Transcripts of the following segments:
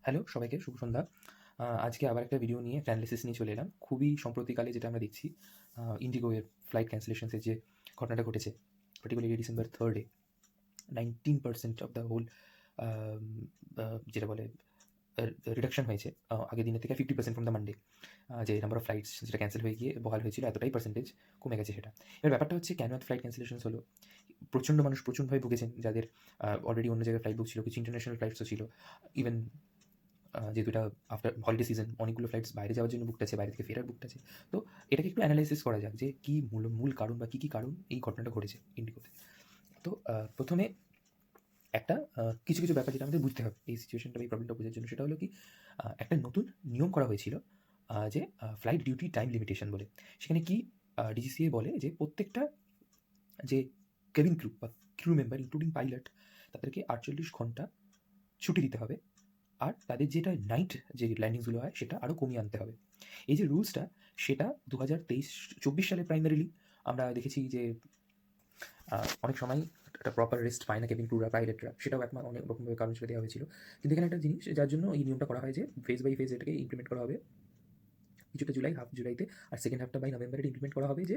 Hello সবাইকে শুভ সন্ধ্যা। আজকে আবার একটা ভিডিও নিয়ে একটা অ্যানালিসিস নিয়ে চলে এলাম। খুবই সম্প্রতিকালে যেটা আমরা দেখছি, ইন্ডিগো এর ফ্লাইট ক্যান্সেলেশনসের যে ঘটনাটা ঘটেছে, particularly December 3rd 19% of the whole um ah যেটা বলে রিডাকশন হয়েছে আগের দিনের থেকে 50% ফ্রম দ্য মানডে। যে নাম্বার অফ ফ্লাইটস যেটা ক্যান্সেল হয়ে গিয়ে বহাল হয়েছিল এতটাই পার্সেন্টেজ কমে গেছে সেটা। এবার ব্যাপারটা হচ্ছে কেন এত ফ্লাইট ক্যান্সেলেশনস হলো? প্রচণ্ড মানুষ প্রচণ্ডভাবে ভুগেছেন যাদের অলরেডি অন্য জায়গায় ফ্লাইট বুক ছিল, কিছু ইন্টারন্যাশনাল ফ্লাইটসও ছিল। ইভেন যেহেতু এটা আফটার হলিডে সিজন অনেকগুলো ফ্লাইটস বাইরে যাওয়ার জন্য বুকড আছে, বাইরে থেকে ফেরার বুকড আছে। তো এটাকে একটু অ্যানালাইসিস করা যাক যে কী মূল কারণ বা কী কারণ এই ঘটনাটা ঘটেছে ইন্ডিগোতে। তো প্রথমে একটা কিছু ব্যাপার যেটা আমাদের বুঝতে হবে এই সিচুয়েশনটা বা এই প্রবলেমটা বোঝার জন্য, সেটা হলো কি, একটা নতুন নিয়ম করা হয়েছিল, যে ফ্লাইট ডিউটি টাইম লিমিটেশন বলে। সেখানে কি ডিজিসিএ বলে যে প্রত্যেকটা যে কেবিন ক্রু বা ক্রু মেম্বার ইনক্লুডিং পাইলট, তাদেরকে 48 ঘন্টা ছুটি দিতে হবে। আর তাদের যেটা নাইট যে ল্যান্ডিংসগুলো হয় সেটা আরও কমিয়ে আনতে হবে। এই যে রুলসটা, সেটা 2023-24 সালে প্রাইমারিলি আমরা দেখেছি যে অনেক সময় একটা প্রপার রেস্ট পায় না কেবিন ক্রুরা, পাইলটরা। সেটাও অনেক রকমভাবে কারণ হিসেবে দেওয়া হয়েছিল। কিন্তু এখানে একটা জিনিস যার জন্য এই নিয়মটা করা হয় যে ফেজ বাই ফেজ এটাকে ইমপ্লিমেন্ট করা হবে। কিছুটা জুলাই, হাফ জুলাইতে, আর সেকেন্ড হাফটা বাই নভেম্বরে ইমপ্লিমেন্ট করা হবে যে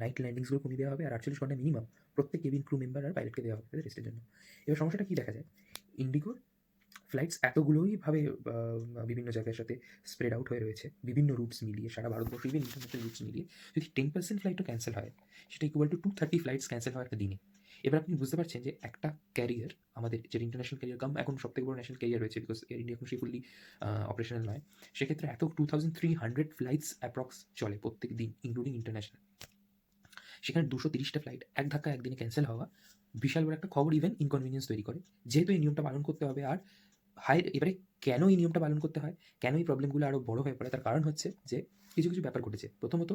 নাইট ল্যান্ডিংসগুলো কমিয়ে দেওয়া হবে আর 48 ঘন্টা মিনিমাম প্রত্যেক কেবিন ক্রু মেম্বার আর পাইলটকে দেওয়া হবে রেস্টের জন্য। এবার সমস্যাটা কী দেখা যায়, ইন্ডিগোর ফ্লাইটস এতগুলোই ভাবে বিভিন্ন জায়গার সাথে স্প্রেড আউট হয়ে রয়েছে, বিভিন্ন রুটস মিলিয়ে সারা ভারতবর্ষ, ইভেন ইন্টারন্যাশনাল রুটস মিলিয়ে যদি 10% ফ্লাইটও ক্যান্সেল হয়, সেটা ইকুয়াল টু 230 ফ্লাইটস ক্যান্সেল হয় একটা দিনে। এবার আপনি বুঝতে পারছেন যে একটা ক্যারিয়ার, আমাদের যেটা ইন্টারন্যাশনাল ক্যারিয়ার কাম এখন সবথেকে বড় ন্যাশনাল ক্যারিয়ার রয়েছে, বিকজ এয়ার ইন্ডিয়া এখন সেই ফুললি অপারেশনাল নয়। সেক্ষেত্রে এত 2300 ফ্লাইটস অ্যাপ্রক্স চলে প্রত্যেক দিন, ইনক্লুডিং ইন্টারন্যাশনাল। সেখানে 230টা ফ্লাইট এক ধাক্কা একদিনে ক্যান্সেল হওয়া বিশাল বড় একটা খবর, ইভেন ইনকনভিনিয়েন্স তৈরি করে। যেহেতু এই নিয়মটা পালন করতে হবে, আর এবারে কেন এই নিয়মটা পালন করতে হয়, কেন এই প্রবলেমগুলো আরও বড় হয়ে পড়ে, তার কারণ হচ্ছে যে কিছু ব্যাপার ঘটেছে। প্রথমত,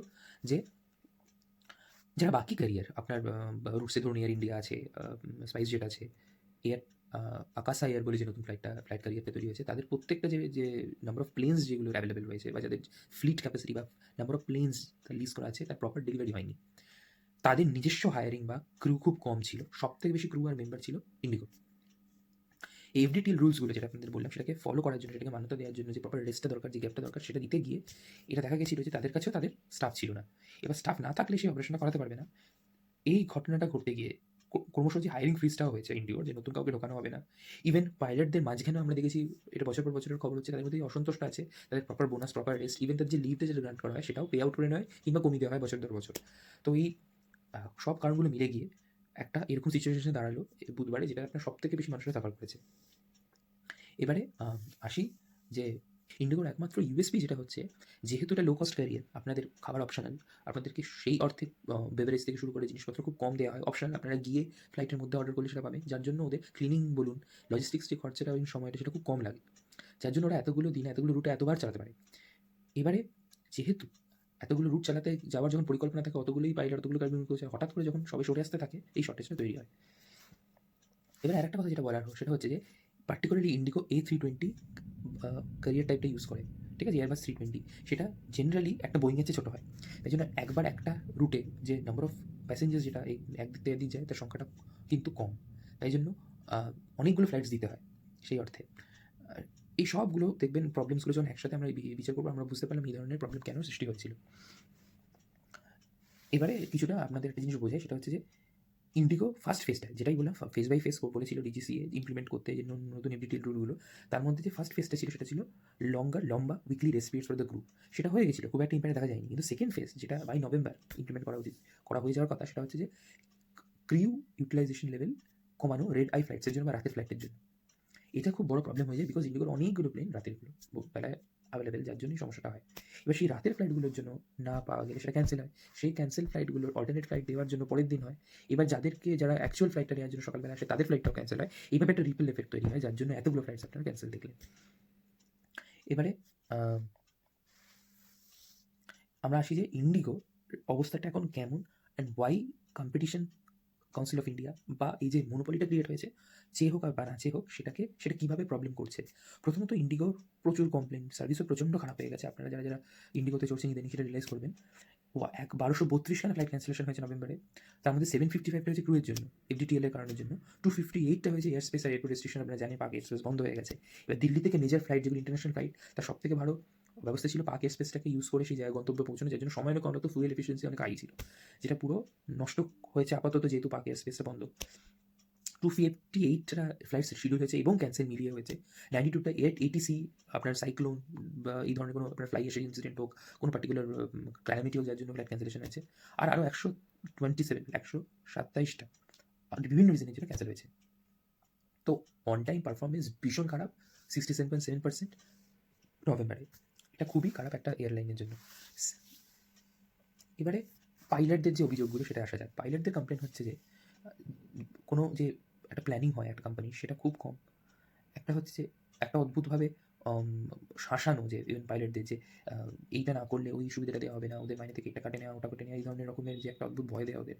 যে যারা বাকি ক্যারিয়ার আপনার রুটসে ধরুন এয়ার ইন্ডিয়া আছে, স্পাইস জেট আছে, এয়ার আকাশা এয়ার বলে যে নতুন ফ্লাইট ক্যারিয়ারটা তৈরি হয়েছে, তাদের প্রত্যেকটা যে নাম্বার অফ প্লেনস যেগুলো অ্যাভেলেবেল রয়েছে, বা যাদের ফ্লিট ক্যাপাসিটি বা নাম্বার অফ প্লেনস লিজ করা আছে, তার প্রপার ডেলিভারি হয়নি। তাদের নিজস্ব হায়ারিং বা ক্রু খুব কম ছিল। সবথেকে বেশি ক্রু আর মেম্বার ছিল ইন্ডিগো। এফডিটিএল রুলসগুলো যেটা আপনাদের বললাম, সেটাকে ফলো করার জন্য, সেটাকে মান্যতা দেওয়ার জন্য যে প্রপার রেস্টটা দরকার, যে গ্যাপটা দরকার, সেটা দিতে গিয়ে এটা দেখা গেছিল যে তাদের কাছেও তাদের স্টাফ ছিল না। এবার স্টাফ না থাকলে সেই অপারেশনটা করাতে পারবে না। এই ঘটনাটা ঘটতে গিয়ে ক্রমশ যে হায়ারিং ফ্রিজটাও হয়েছে ইন্ডিওর, যে নতুন কাউকে ঢোকানো হবে না। ইভেন পাইলটদের মাঝখানেও আমরা দেখেছি, এটা বছর পর বছরের খবর হচ্ছে, তাদের মধ্যে অসন্তোষটা আছে। তাদের proper bonus, proper rest, even তাদের যে লিভটা যেটা গ্রান্ট করা হয় সেটাও পে আউট করে নেয় কিংবা কমিয়ে দেওয়া হয় বছর ধর বছর। তো এই সব কারণগুলো মিলে গিয়ে একটা এরকম সিচুয়েশনে দাঁড়ালো বুধবারে, যেটা আপনার সবথেকে বেশি মানুষরা সাফার করেছে। এবারে আসি যে ইন্ডিগোর একমাত্র ইউএসপি যেটা হচ্ছে, যেহেতু এটা লো কস্ট ক্যারিয়ার, আপনাদের খাবার অপশনাল, আপনাদেরকে সেই অর্থে বেভারেজ থেকে শুরু করে জিনিসপত্র খুব কম দেওয়া হয়, অপশনাল, আপনারা গিয়ে ফ্লাইটের মধ্যে অর্ডার করলে সেটা পাবেন, যার জন্য ওদের ক্লিনিং বলুন, লজিস্টিক্স যে খরচাটা ওই সময়টা, সেটা খুব কম লাগে, যার জন্য ওরা এতগুলো দিন এতগুলো রুটে এতবার চালাতে পারে। এবারে যেহেতু এতগুলো রুট চালাতে যাওয়ার যখন পরিকল্পনা থাকে, অতগুলোই পাইলট, অতগুলো কার্বিন ক্রু, হঠাৎ করে যখন সবে সরে আসতে থাকে, এই শর্টেজটা তৈরি হয়। এবার আরেকটা কথা যেটা বলার সেটা হচ্ছে যে পার্টিকুলারলি ইন্ডিগো A320 ক্যারিয়ার টাইপটা ইউজ করে, ঠিক আছে, এয়ারবাস 320, সেটা জেনারেলি একটা বোয়িংয়ের চেয়ে ছোটো হয়। তাই জন্য একবার একটা রুটে যে নাম্বার অফ প্যাসেঞ্জার যেটা এই একদিক থেকে একদিক যায়, তার সংখ্যাটা কিন্তু কম। তাই জন্য অনেকগুলো ফ্লাইটস দিতে হয় সেই অর্থে। আর এই সবগুলো দেখবেন প্রবলেমসগুলো যখন একসাথে আমরা বিচার করবো, আমরা বুঝতে পারলাম এই ধরনের প্রবলেম কেন সৃষ্টি হয়েছিল। এবারে কিছুটা আপনাদের একটা জিনিস বোঝায়, সেটা হচ্ছে যে ইন্ডিগো ফার্স্ট ফেজটা, যেটাই বললাম ফেজ বাই ফেজ বলেছিল ডিজিসিএ ইমপ্লিমেন্ট করতে, যে নতুন এফডিটিএল রুলগুলো, তার মধ্যে যে ফার্স্ট ফেজটা ছিল সেটা ছিল লম্বা উইকলি রেসপিটস ফর দ্য গ্রুপ। সেটা হয়ে গেছিলো, খুব একটা ইম্প্যাক্ট দেখা যায়নি। কিন্তু সেকেন্ড ফেজ, যেটা বাই নভেম্বর ইমপ্লিমেন্ট করা হয়ে যাওয়ার কথা, সেটা হচ্ছে যে ক্রিউ ইউটিলাইজেশন লেভেল কমানো রেড আই ফ্লাইটসের জন্য বা রাতের ফ্লাইটের জন্য। এটা খুব বড় প্রবলেম হয়ে যায়, বিকজ ইন্ডিগোর অনেকগুলো প্লেন রাতেরগুলো বেলায় অ্যাভেলেবেল, যার জন্যই সমস্যাটা হয়। এবার সেই রাতের ফ্লাইটগুলোর জন্য না পাওয়া গেলে সেটা ক্যান্সেল হয়। সেই ক্যান্সেল ফ্লাইটগুলোর অল্টারনেট ফ্লাইট দেওয়ার জন্য পরের দিন হয়। এবার যারা অ্যাকচুয়াল ফ্লাইটটা নেওয়ার জন্য সকালবেলা আসে, তাদের ফ্লাইটটাও ক্যান্সেল হয়। এইভাবে একটা রিপল এফেক্ট তৈরি হয়, যার জন্য এতগুলো ফ্লাইটস আপনারা ক্যান্সেল দেখলেন। এবারে আমরা আসি যে ইন্ডিগো অবস্থাটা এখন কেমন, and why competition council of India বা এই যে মনোপলিটা ক্রিয়েট হয়েছে, চেয়ে হোক আর বা না চেয়ে হোক, সেটা কীভাবে প্রবলেম করছে। প্রথমত, ইন্ডিগোর প্রচুর কমপ্লেন, সার্ভিসও প্রচণ্ড খারাপ হয়ে গেছে। আপনারা যারা ইন্ডিগোতে চড়ছেন ইদানিং সেটা রিয়েলাইজ করবেন। 1232 খানা ফ্লাইট ক্যান্সেলেশন হয়েছে নভেম্বরে। তার মধ্যে 755টা হয়েছে ক্রুয়ের জন্য, এফডিটিএল এর কারণের জন্য। 258টা হয়েছে এয়ার স্পেস আর এয়ারপোর্ট রেস্ট্রিকশন। আপনারা জানেন পাক এয়ার স্পেস বন্ধ হয়ে গেছে। এবার দিল্লি থেকে মেজর ফ্লাইট যেগুলো ইন্টারন্যাশনাল ফ্লাইট, তার সবথেকে ভালো ব্যবস্থা ছিল পাক এয়ার স্পেসটাকে ইউজ করে সেই জায়গায় গন্তব্যে পৌঁছানো, যার জন্য সময় অনেক কম হতো, ফুয়েল এফিসিয়েন্সি অনেক হাই ছিল, যেটা পুরো নষ্ট হয়েছে আপাতত যেহেতু পাক এয়ার স্পেসটা বন্ধ। 258টা ফ্লাইটস শিডিউল হয়েছে এবং ক্যান্সেল মিলিয়ে হয়েছে। 92টা এটিসি আপনার সাইক্লোন বা এই ধরনের কোনো আপনার ফ্লাই এসে ইনসিডেন্ট হোক, কোনো পার্টিকুলার ক্লাইমেটি হোক, যার জন্য ফ্লাইট ক্যান্সেলেশন হয়েছে। আর আরও 127টা বিভিন্ন রিজনের জন্য ক্যান্সেল হয়েছে। তো অন টাইম পারফরমেন্স ভীষণ খারাপ, 67.7% নভেম্বরে। এটা খুবই খারাপ একটা এয়ারলাইনের জন্য। এবারে পাইলটদের যে অভিযোগগুলো সেটা আসা যাক। পাইলটদের কমপ্লেন হচ্ছে যে কোনো যে একটা প্ল্যানিং হয় একটা কোম্পানি, সেটা খুব কম। একটা হচ্ছে যে একটা অদ্ভুতভাবে শাসানো, যে ইভেন পাইলটদের যে এইটা না করলে ওই সুবিধাটা দেওয়া হবে না, ওদের মাইনে থেকে এটা কাটে নেওয়া, ওটা কেটে নেওয়া, এই ধরনের রকমের যে একটা অদ্ভুত ভয় দেওয়া ওদের।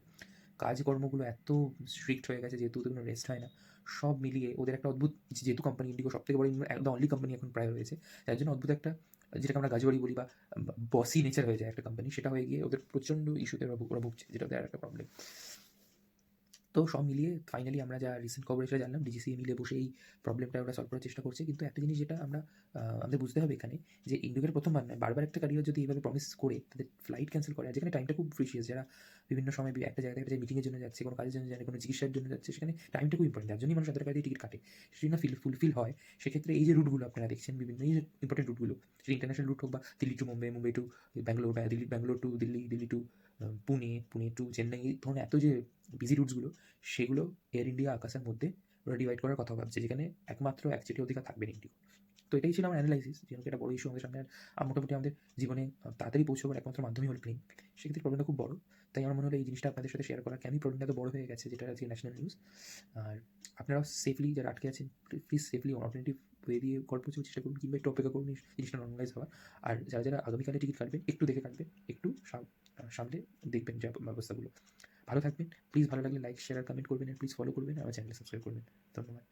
কাজকর্মগুলো এত স্ট্রিক্ট হয়ে গেছে যেহেতু ওদের কোনো রেস্ট হয় না। সব মিলিয়ে ওদের একটা অদ্ভুত, যেহেতু কোম্পানি ইন্ডিগো সবথেকে বড় একদম অনলি কোম্পানি এখন প্রায় রয়েছে, যার জন্য অদ্ভুত একটা, যেটাকে আমরা গাজবাড়ি বলি বা বসি নেচার হয়ে যায় একটা কোম্পানি, সেটা হয়ে গিয়ে ওদের প্রচণ্ড ইস্যুতে ওরা ভুগছে, যেটা ওদের একটা প্রবলেম। তো সব মিলিয়ে ফাইনালি আমরা যা রিসেন্ট খবর এসে জানলাম, ডিজিসিএ মিলে বসে এই প্রবলেমটা ওরা সলভ করার চেষ্টা করছে। কিন্তু একটা জিনিস যেটা আমাদের বুঝতে হবে এখানে, যে ইন্ডিগোর প্রথমবার নয়, বারবার একটা ক্যারিয়ার যদি এইভাবে প্রমিস করে তাদের ফ্লাইট ক্যান্সেল করে, যেখানে টাইমটা খুব প্রিশিয়াস, যারা বিভিন্ন সময় একটা জায়গায় একটা মিটিংয়ের জন্য যাচ্ছে, কোনো কাজের জন্য যাচ্ছে, কোনো চিকিৎসার জন্য যাচ্ছে, সেখানে টাইমটা খুব ইম্পর্টেন্ট, যার জন্যই মানুষ এত টাকা দিয়ে টিকিট কাটে। সেটি না ফুলফিল হয়, সেক্ষেত্রে এই যে রুটগুলো আপনারা দেখছেন, বিভিন্ন এই যে ইম্পর্টেন্ট রুটগুলো, সেটা ইন্টারন্যাশনাল রুট হোক বা দিল্লি টু মুম্বাই, মুম্বাই টু ব্যাঙ্গালোর, বা Bangalore to Delhi, Delhi to Pune, Pune to Chennai, এই ধরনের এত যে বিজি রুটসগুলো, সেগুলো এয়ার ইন্ডিয়া আকাশের মধ্যে ওরা ডিভাইড করার কথা ভাবছে, যেখানে একমাত্র একচেটিয়া অধিকার থাকবে ইন্ডিগো। তো এটাই ছিল আমার অ্যানালাইসিস, যেহেতু এটা বড় ইস্যু আমাদের সামনে, আর মোটামুটি আমাদের জীবনে তাড়াতাড়ি পৌঁছাবার একমাত্র মাধ্যমই হল প্লেন। সেক্ষেত্রে প্রবলেমটা খুব বড়। তাই আমার মনে হলো এই জিনিসটা আপনাদের সাথে শেয়ার করা, কেনই প্রবলেমটা এত বড় হয়ে গেছে, যেটা আজকে ন্যাশনাল নিউজ। আর আপনারাও সেফলি যারা আটকে আছেন, প্লিজ সেফলি অল্টারনেটিভ ওয়ে দিয়ে গল্প পৌঁছানোর চেষ্টা করুন, কিংবা একটু অপেক্ষা করুন এই জিনিসটা নর্মালাইজ হওয়ার। আর যারা যারা আগামীকালে টিকিট কাটবেন, একটু দেখে কাটবেন, একটু সামলে দেখবেন যে ব্যবস্থাগুলো। ভালো থাকবেন, প্লিজ ভালো লাগলে লাইক, শেয়ার আর কমেন্ট করবেন, আর প্লিজ ফলো করবেন, আমার চ্যানেলে সাবস্ক্রাইব করবেন। ধন্যবাদ।